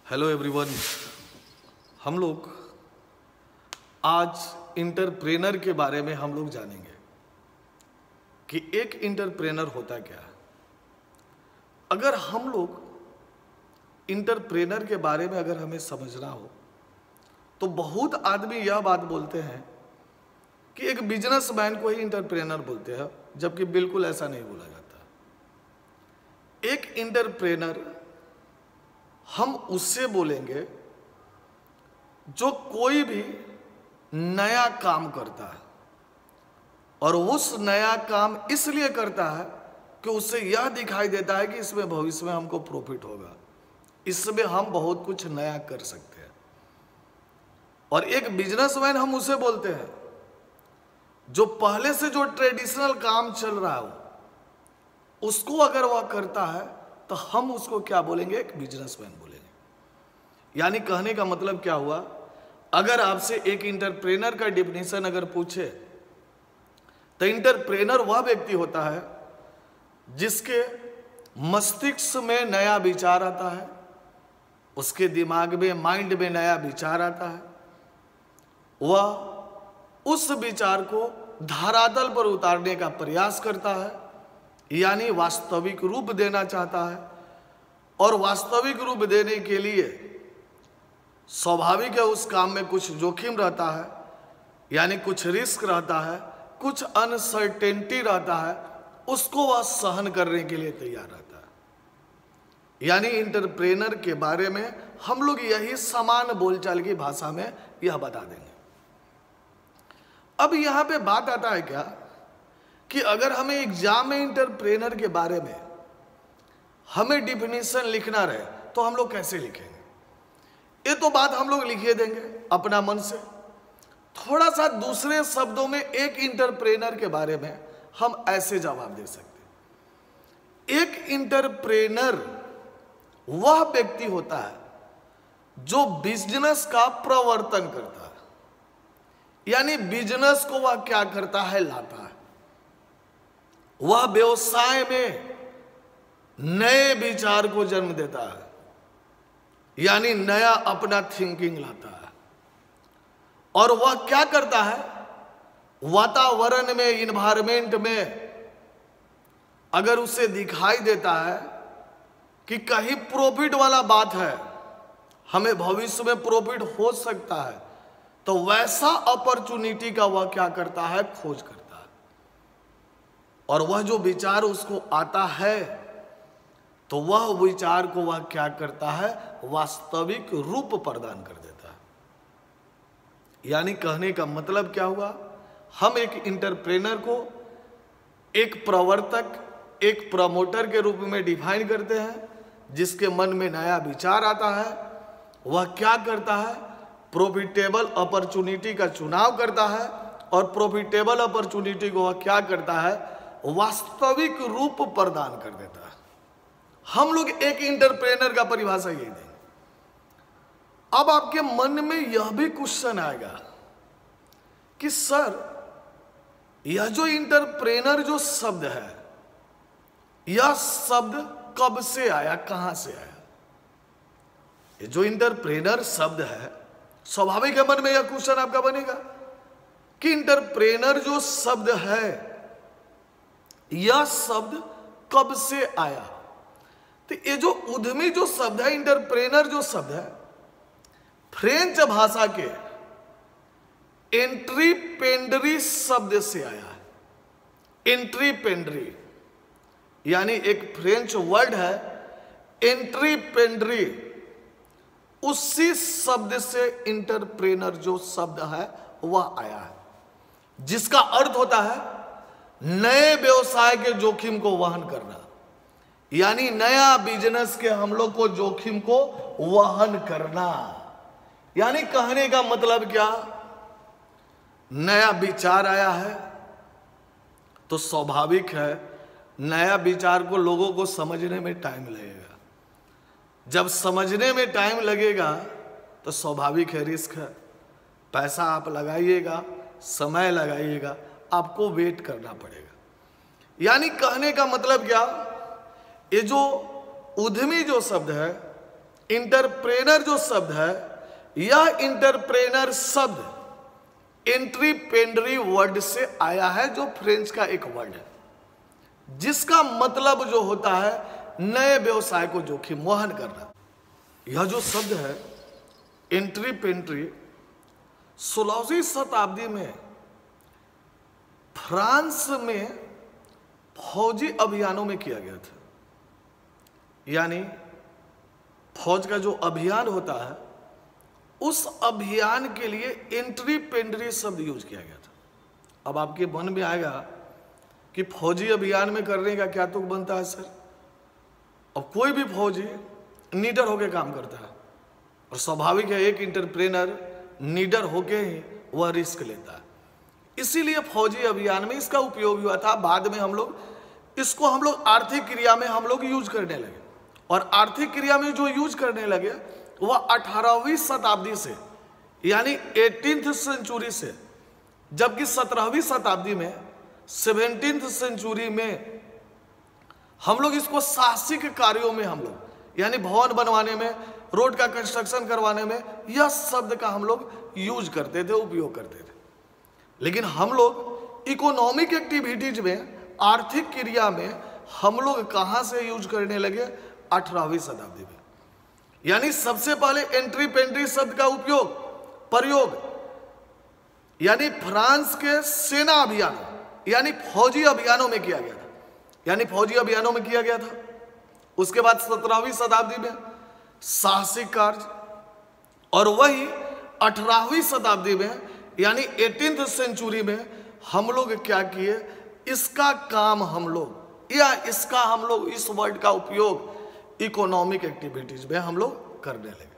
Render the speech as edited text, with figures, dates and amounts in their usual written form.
Hello everyone. हम लोग आज इंटरप्रेनर के बारे में हम लोग जानेंगे कि एक इंटरप्रेनर होता क्या है। अगर हम लोग इंटरप्रेनर के बारे में अगर हमें समझना हो तो बहुत आदमी यह बात बोलते हैं कि एक बिजनेसमैन को ही इंटरप्रेनर बोलते हैं, जबकि बिल्कुल ऐसा नहीं बोला जाता। एक इंटरप्रेनर हम उससे बोलेंगे जो कोई भी नया काम करता है और उस नया काम इसलिए करता है कि उससे यह दिखाई देता है कि इसमें भविष्य में हमको प्रॉफिट होगा, इसमें हम बहुत कुछ नया कर सकते हैं। और एक बिजनेसमैन हम उसे बोलते हैं जो पहले से जो ट्रेडिशनल काम चल रहा हो उसको अगर वह करता है तो हम उसको क्या बोलेंगे? एक बिजनेसमैन बोलेंगे। यानी कहने का मतलब क्या हुआ, अगर आपसे एक इंटरप्रेनर का डिफिनेशन अगर पूछे तो इंटरप्रेनर वह व्यक्ति होता है जिसके मस्तिष्क में नया विचार आता है, उसके दिमाग में माइंड में नया विचार आता है, वह उस विचार को धरातल पर उतारने का प्रयास करता है, यानी वास्तविक रूप देना चाहता है। और वास्तविक रूप देने के लिए स्वाभाविक है उस काम में कुछ जोखिम रहता है, यानी कुछ रिस्क रहता है, कुछ अनसर्टेनिटी रहता है, उसको वह सहन करने के लिए तैयार रहता है। यानी इंटरप्रेनर के बारे में हम लोग यही सामान्य बोलचाल की भाषा में यह बता देंगे। अब यहां पे बात आता है क्या कि अगर हमें एग्जाम में इंटरप्रेनर के बारे में हमें डिफिनीशन लिखना रहे तो हम लोग कैसे लिखेंगे? ये तो बात हम लोग लिखिए देंगे अपना मन से। थोड़ा सा दूसरे शब्दों में एक इंटरप्रेनर के बारे में हम ऐसे जवाब दे सकते हैं। एक इंटरप्रेनर वह व्यक्ति होता है जो बिजनेस का प्रवर्तन करता है, यानी बिजनेस को वह क्या करता है? लाता है। वह व्यवसाय में नए विचार को जन्म देता है, यानी नया अपना थिंकिंग लाता है। और वह क्या करता है? वातावरण में, इन्वायरमेंट में अगर उसे दिखाई देता है कि कहीं प्रॉफिट वाला बात है, हमें भविष्य में प्रॉफिट हो सकता है, तो वैसा अपॉर्चुनिटी का वह क्या करता है? खोज करता है। और वह जो विचार उसको आता है तो वह विचार को वह क्या करता है? वास्तविक रूप प्रदान कर देता है। यानी कहने का मतलब क्या हुआ, हम एक इंटरप्रेनर को एक प्रवर्तक, एक प्रमोटर के रूप में डिफाइन करते हैं, जिसके मन में नया विचार आता है। वह क्या करता है? प्रॉफिटेबल अपॉर्चुनिटी का चुनाव करता है और प्रॉफिटेबल अपॉर्चुनिटी को वह क्या करता है? वास्तविक रूप प्रदान कर देता है। हम लोग एक इंटरप्रेनर का परिभाषा यही देंगे। अब आपके मन में यह भी क्वेश्चन आएगा कि सर, यह जो इंटरप्रेनर जो शब्द है, यह शब्द कब से आया, कहां से आया? ये जो इंटरप्रेनर शब्द है, स्वाभाविक है मन में यह क्वेश्चन आपका बनेगा कि इंटरप्रेनर जो शब्द है, यह शब्द कब से आया? तो ये जो उद्यमी जो शब्द है, इंटरप्रेनर जो शब्द है, फ्रेंच भाषा के एंट्रीपेंड्री शब्द से आया है। एंट्रीपेंड्री यानी एक फ्रेंच वर्ड है एंट्रीपेंड्री, उसी शब्द से इंटरप्रेनर जो शब्द है वह आया है, जिसका अर्थ होता है नए व्यवसाय के जोखिम को वहन करना, यानी नया बिजनेस के हम लोग को जोखिम को वहन करना। यानी कहने का मतलब क्या, नया विचार आया है तो स्वाभाविक है नया विचार को लोगों को समझने में टाइम लगेगा। जब समझने में टाइम लगेगा तो स्वाभाविक है रिस्क है, पैसा आप लगाइएगा, समय लगाइएगा, आपको वेट करना पड़ेगा। यानी कहने का मतलब क्या, ये जो उद्यमी जो शब्द है इंटरप्रेनर जो शब्द है, यह इंटरप्रेनर शब्द एंट्रीप्रेन्योरी वर्ड से आया है, जो फ्रेंच का एक वर्ड है, जिसका मतलब जो होता है नए व्यवसाय को जोखिम वहन करना। यह जो शब्द है एंट्रीप्रेन्योरी 16वीं शताब्दी में फ्रांस में फौजी अभियानों में किया गया था। यानी फौज का जो अभियान होता है, उस अभियान के लिए एंट्रीप्रेन्योरी शब्द यूज किया गया था। अब आपके मन में आएगा कि फौजी अभियान में करने का क्या तुक बनता है सर? अब कोई भी फौजी नीडर होकर काम करता है, और स्वाभाविक है एक इंटरप्रेनर नीडर होके ही वह रिस्क लेता है। इसीलिए फौजी अभियान में इसका उपयोग हुआ था। बाद में हम लोग इसको आर्थिक क्रिया में हम लोग यूज करने लगे, और आर्थिक क्रिया में जो यूज करने लगे वह 18वीं शताब्दी से, यानी 18th सेंचुरी से, जबकि 17वीं शताब्दी में 17th सेंचुरी में हम लोग इसको साहसिक कार्यों में हम लोग, यानी भवन बनवाने में, रोड का कंस्ट्रक्शन करवाने में यह शब्द का हम लोग यूज करते थे, उपयोग करते थे। लेकिन हम लोग इकोनॉमिक एक्टिविटीज में, आर्थिक क्रिया में हम लोग कहां से यूज करने लगे? 18वीं शताब्दी में। यानी सबसे पहले एंट्रीप्रेन्योरी शब्द का प्रयोग यानी फ्रांस के सेना अभियानों, यानी फौजी अभियानों में किया गया था। यानी फौजी अभियानों में किया गया था। उसके बाद 17वीं शताब्दी में साहसिक कार्य, और वही 18वीं शताब्दी में यानी 18th सेंचुरी में हम लोग क्या किए? इसका काम हम लोग, या इसका हम लोग, इस वर्ड का उपयोग इकोनॉमिक एक्टिविटीज में हम लोग करने लगे।